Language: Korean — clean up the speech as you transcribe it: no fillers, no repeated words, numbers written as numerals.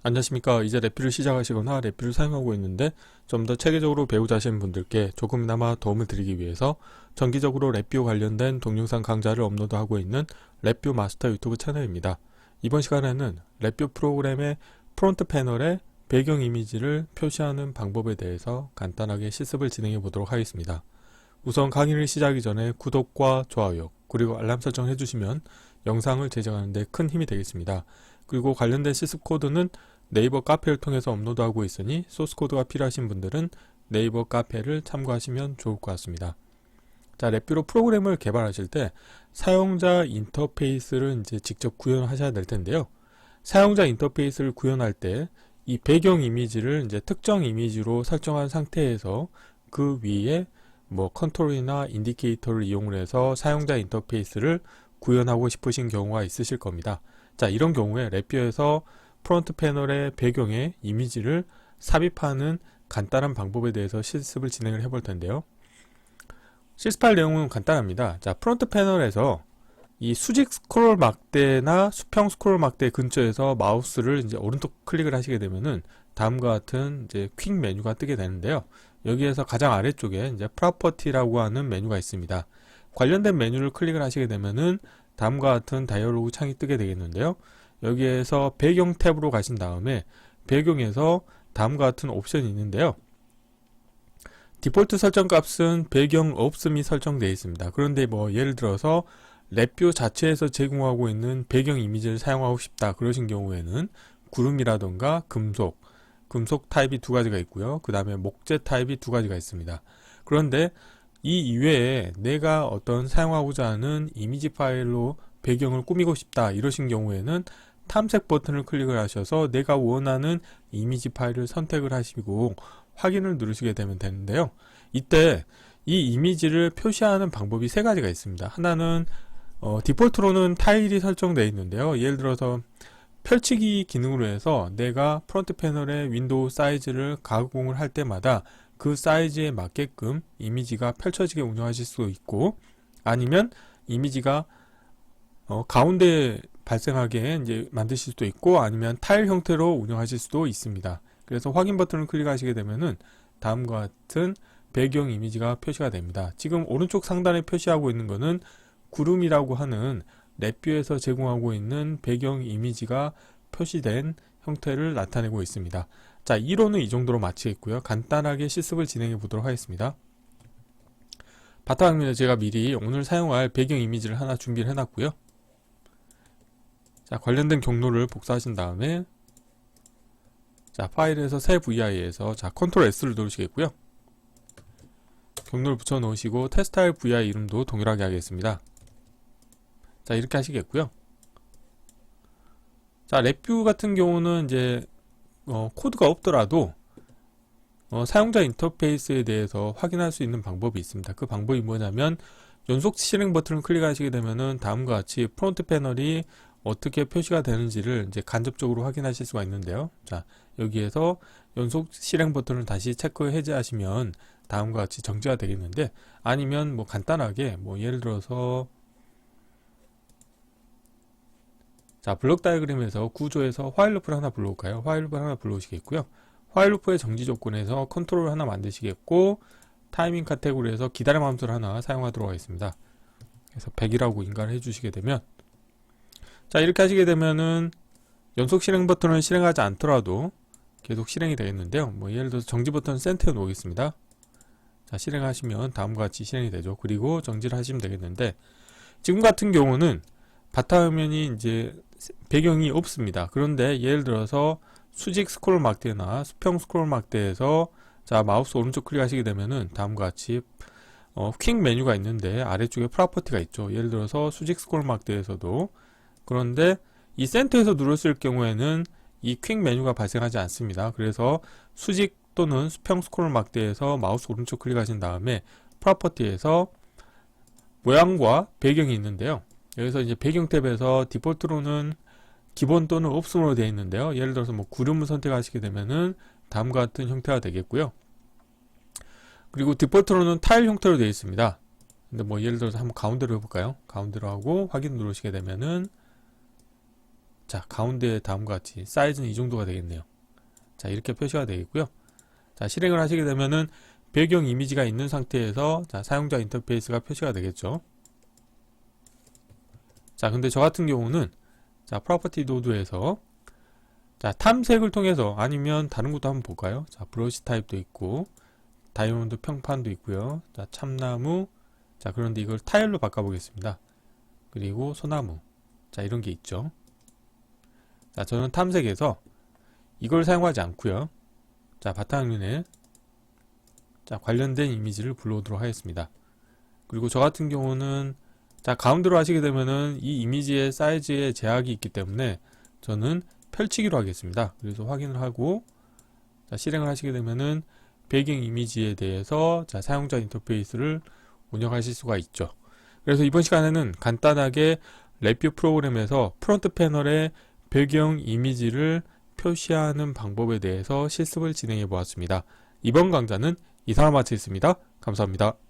안녕하십니까. 이제 랩뷰를 시작하시거나 랩뷰를 사용하고 있는데 좀 더 체계적으로 배우자 하시는 분들께 조금이나마 도움을 드리기 위해서 정기적으로 랩뷰 관련된 동영상 강좌를 업로드하고 있는 랩뷰 마스터 유튜브 채널입니다. 이번 시간에는 랩뷰 프로그램의 프론트 패널에 배경 이미지를 표시하는 방법에 대해서 간단하게 실습을 진행해 보도록 하겠습니다. 우선 강의를 시작하기 전에 구독과 좋아요 그리고 알람 설정 해주시면 영상을 제작하는 데 큰 힘이 되겠습니다. 그리고 관련된 실습 코드는 네이버 카페를 통해서 업로드하고 있으니 소스 코드가 필요하신 분들은 네이버 카페를 참고하시면 좋을 것 같습니다. 자, 랩뷰로 프로그램을 개발하실 때 사용자 인터페이스를 이제 직접 구현하셔야 될 텐데요. 사용자 인터페이스를 구현할 때 이 배경 이미지를 이제 특정 이미지로 설정한 상태에서 그 위에 뭐 컨트롤이나 인디케이터를 이용을 해서 사용자 인터페이스를 구현하고 싶으신 경우가 있으실 겁니다. 자, 이런 경우에 랩뷰에서 프론트 패널의 배경에 이미지를 삽입하는 간단한 방법에 대해서 실습을 진행을 해볼 텐데요. 실습할 내용은 간단합니다. 자, 프론트 패널에서 이 수직 스크롤 막대나 수평 스크롤 막대 근처에서 마우스를 이제 오른쪽 클릭을 하시게 되면은 다음과 같은 이제 퀵 메뉴가 뜨게 되는데요. 여기에서 가장 아래쪽에 이제 프로퍼티라고 하는 메뉴가 있습니다. 관련된 메뉴를 클릭을 하시게 되면은 다음과 같은 다이얼로그 창이 뜨게 되겠는데요. 여기에서 배경 탭으로 가신 다음에 배경에서 다음과 같은 옵션이 있는데요. 디폴트 설정 값은 배경 없음이 설정되어 있습니다. 그런데 뭐 예를 들어서 랩뷰 자체에서 제공하고 있는 배경 이미지를 사용하고 싶다 그러신 경우에는 구름이라던가 금속 타입이 두 가지가 있고요. 그 다음에 목재 타입이 두 가지가 있습니다. 그런데 이 이외에 내가 어떤 사용하고자 하는 이미지 파일로 배경을 꾸미고 싶다 이러신 경우에는 탐색 버튼을 클릭을 하셔서 내가 원하는 이미지 파일을 선택을 하시고 확인을 누르시게 되면 되는데요. 이때 이 이미지를 표시하는 방법이 세 가지가 있습니다. 하나는 디폴트로는 타일이 설정되어 있는데요. 예를 들어서 펼치기 기능으로 해서 내가 프론트 패널의 윈도우 사이즈를 가공을 할 때마다 그 사이즈에 맞게끔 이미지가 펼쳐지게 운영하실 수 있고, 아니면 이미지가 가운데 발생하게 이제 만드실 수도 있고, 아니면 타일 형태로 운영하실 수도 있습니다. 그래서 확인 버튼을 클릭하시게 되면은 다음과 같은 배경 이미지가 표시가 됩니다. 지금 오른쪽 상단에 표시하고 있는 것은 구름이라고 하는 랩뷰에서 제공하고 있는 배경 이미지가 표시된 형태를 나타내고 있습니다. 자, 이론은 이 정도로 마치겠고요. 간단하게 실습을 진행해 보도록 하겠습니다. 바탕화면에 제가 미리 오늘 사용할 배경 이미지를 하나 준비를 해놨고요. 자, 관련된 경로를 복사하신 다음에 자, 파일에서 새 VI에서 자, 컨트롤 S를 누르시겠고요. 경로를 붙여 놓으시고 테스트할 VI 이름도 동일하게 하겠습니다. 자, 이렇게 하시겠고요. 자, 랩뷰 같은 경우는 이제 코드가 없더라도 사용자 인터페이스에 대해서 확인할 수 있는 방법이 있습니다. 그 방법이 뭐냐면 연속 실행 버튼을 클릭하시게 되면은 다음과 같이 프론트 패널이 어떻게 표시가 되는지를 이제 간접적으로 확인하실 수가 있는데요. 자, 여기에서 연속 실행 버튼을 다시 체크 해제하시면 다음과 같이 정지가 되겠는데, 아니면 뭐 간단하게 뭐 예를 들어서 자, 블록 다이어그램에서 구조에서 화일 루프를 하나 불러올까요? 화일 루프를 하나 불러오시겠고요. 화일 루프의 정지 조건에서 컨트롤을 하나 만드시겠고, 타이밍 카테고리에서 기다림 함수를 하나 사용하도록 하겠습니다. 그래서 100이라고 인가를 해주시게 되면, 자, 이렇게 하시게 되면은 연속 실행 버튼을 실행하지 않더라도 계속 실행이 되겠는데요. 뭐 예를 들어서 정지 버튼 센터에 놓겠습니다. 자, 실행하시면 다음과 같이 실행이 되죠. 그리고 정지를 하시면 되겠는데, 지금 같은 경우는 바탕화면이 이제 배경이 없습니다. 그런데 예를 들어서 수직 스크롤 막대나 수평 스크롤 막대에서 자, 마우스 오른쪽 클릭하시게 되면은 다음과 같이 퀵 메뉴가 있는데 아래쪽에 프로퍼티가 있죠. 예를 들어서 수직 스크롤 막대에서도, 그런데 이 센터에서 눌렀을 경우에는 이 퀵 메뉴가 발생하지 않습니다. 그래서 수직 또는 수평 스크롤 막대에서 마우스 오른쪽 클릭하신 다음에 프로퍼티에서 모양과 배경이 있는데요. 여기서 이제 배경 탭에서 디폴트로는 기본 또는 없음으로 되어 있는데요. 예를 들어서 뭐 구름을 선택하시게 되면은 다음과 같은 형태가 되겠고요. 그리고 디폴트로는 타일 형태로 되어 있습니다. 근데 뭐 예를 들어서 한번 가운데로 해볼까요? 가운데로 하고 확인 누르시게 되면은 자, 가운데 다음과 같이 사이즈는 이 정도가 되겠네요. 자, 이렇게 표시가 되겠고요. 자, 실행을 하시게 되면은 배경 이미지가 있는 상태에서 자, 사용자 인터페이스가 표시가 되겠죠. 자, 근데 저 같은 경우는 자, 프로퍼티 노드에서 자, 탐색을 통해서 아니면 다른 것도 한번 볼까요? 자, 브러쉬 타입도 있고 다이아몬드 평판도 있고요. 자, 참나무. 자, 그런데 이걸 타일로 바꿔보겠습니다. 그리고 소나무. 자, 이런 게 있죠. 자, 저는 탐색에서 이걸 사용하지 않고요. 자, 바탕화면에 자, 관련된 이미지를 불러오도록 하겠습니다. 그리고 저 같은 경우는 자, 가운데로 하시게 되면은 이 이미지의 사이즈에 제약이 있기 때문에 저는 펼치기로 하겠습니다. 그래서 확인을 하고 자, 실행을 하시게 되면은 배경 이미지에 대해서 자, 사용자 인터페이스를 운영하실 수가 있죠. 그래서 이번 시간에는 간단하게 랩뷰 프로그램에서 프론트 패널에 배경 이미지를 표시하는 방법에 대해서 실습을 진행해 보았습니다. 이번 강좌는 이상으로 마치겠습니다. 감사합니다.